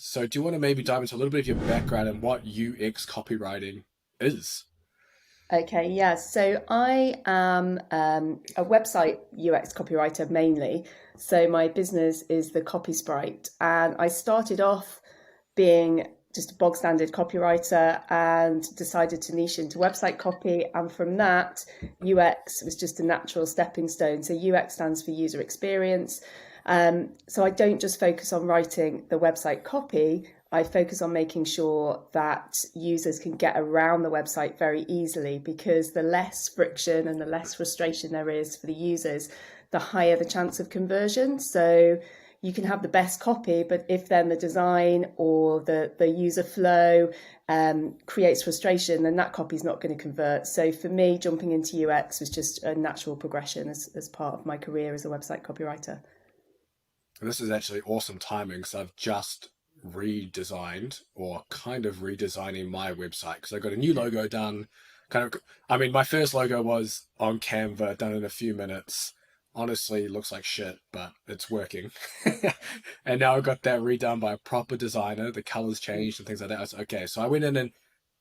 So do you want to maybe dive into a little bit of your background and what UX copywriting is? Okay, yeah. So I am a website UX copywriter mainly. So my business is the Copy Sprite, and I started off being just a bog standard copywriter and decided to niche into website copy. And from that, UX was just a natural stepping stone. So UX stands for user experience. So I don't just focus on writing the website copy. I focus on making sure that users can get around the website very easily, because the less friction and the less frustration there is for the users, the higher the chance of conversion. So you can have the best copy, but if then the design or the user flow creates frustration, then that copy is not going to convert. So for me, jumping into UX was just a natural progression as part of my career as a website copywriter. And this is actually awesome timing because I've just redesigned or kind of redesigning my website because I got a new logo done. My first logo was on Canva, done in a few minutes. Honestly, looks like shit, but it's working. And now I got that redone by a proper designer. The colors changed and things like that. I was okay. So I went in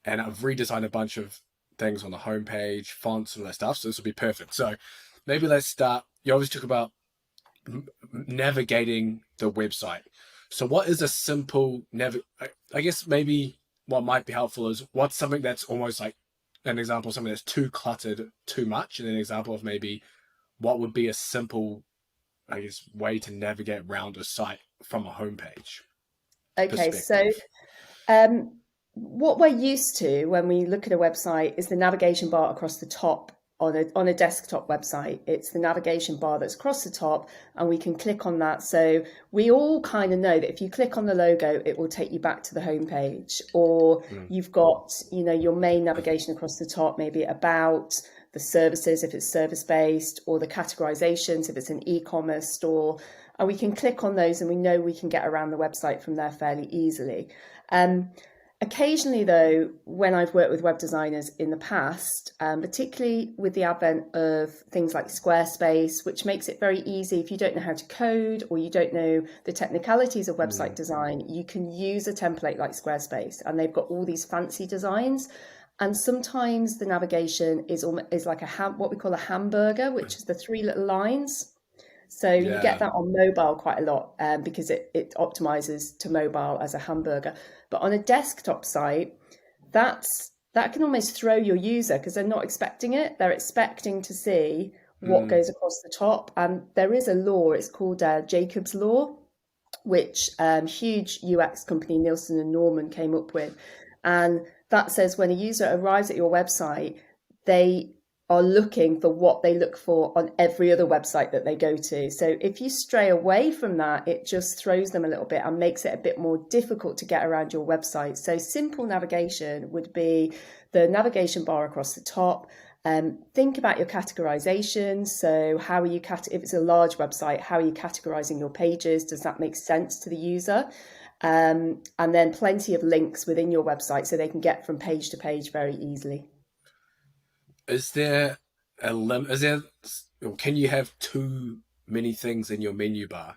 and I've redesigned a bunch of things on the homepage, fonts, and all that stuff. So this will be perfect. So maybe let's start. You always talk about navigating the website. So what is a simple I guess maybe what might be helpful is what's something that's almost like an example of something that's too cluttered too much, and an example of maybe what would be a simple, I guess, way to navigate around a site from a homepage Okay, so perspective. Um, what we're used to when we look at a website is the navigation bar across the top on a desktop website. It's the navigation bar that's across the top, and we can click on that. So we all kind of know that if you click on the logo, it will take you back to the homepage. Or Mm. you've got, your main navigation across the top, maybe about the services if it's service based, or the categorizations if it's an e-commerce store. And we can click on those, and we know we can get around the website from there fairly easily. Um, Occasionally, though, when I've worked with web designers in the past, particularly with the advent of things like Squarespace, which makes it very easy if you don't know how to code or you don't know the technicalities of website Mm. design, you can use a template like Squarespace, and they've got all these fancy designs. And sometimes the navigation is like what we call a hamburger, which is the three little lines. So you get Yeah. that on mobile quite a lot, because it optimizes to mobile as a hamburger. But on a desktop site, that can almost throw your user, because they're not expecting it. They're expecting to see what Mm. goes across the top. And there is a law, it's called Jacob's Law, which huge UX company Nielsen and Norman came up with. And that says when a user arrives at your website, they are looking for what they look for on every other website that they go to. So if you stray away from that, it just throws them a little bit and makes it a bit more difficult to get around your website. So simple navigation would be the navigation bar across the top. Think about your categorization. So how are you if it's a large website, how are you categorizing your pages? Does that make sense to the user? And then plenty of links within your website so they can get from page to page very easily. Is there a limit? Is there, or can you have too many things in your menu bar?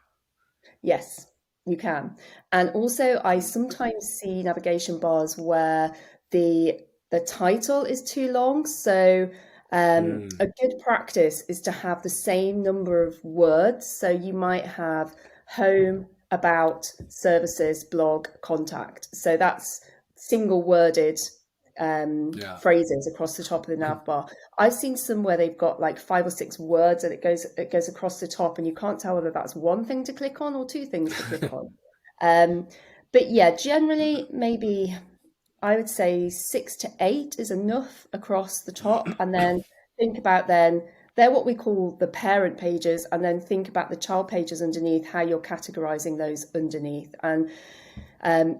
Yes, you can. And also, I sometimes see navigation bars where the the title is too long. So Mm. a good practice is to have the same number of words. So you might have home, about, services, blog, contact. So that's single worded Yeah. phrases across the top of the nav bar. I've seen some where they've got like five or six words and it goes across the top, and you can't tell whether that's one thing to click on or two things to click on. Um, but yeah, generally maybe I would say six to eight is enough across the top, and then think about then they're what we call the parent pages, and then think about the child pages underneath, how you're categorizing those underneath. And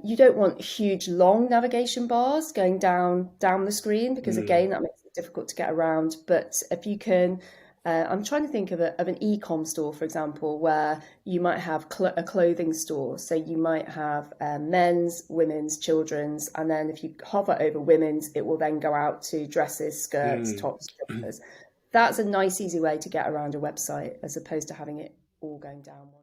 you don't want huge long navigation bars going down the screen, because Mm. again that makes it difficult to get around. But if you can, I'm trying to think of an e-com store, for example, where you might have a clothing store. So you might have men's, women's, children's, and then if you hover over women's, it will then go out to dresses, skirts, Mm. tops, jumpers. That's a nice, easy way to get around a website as opposed to having it all going down one.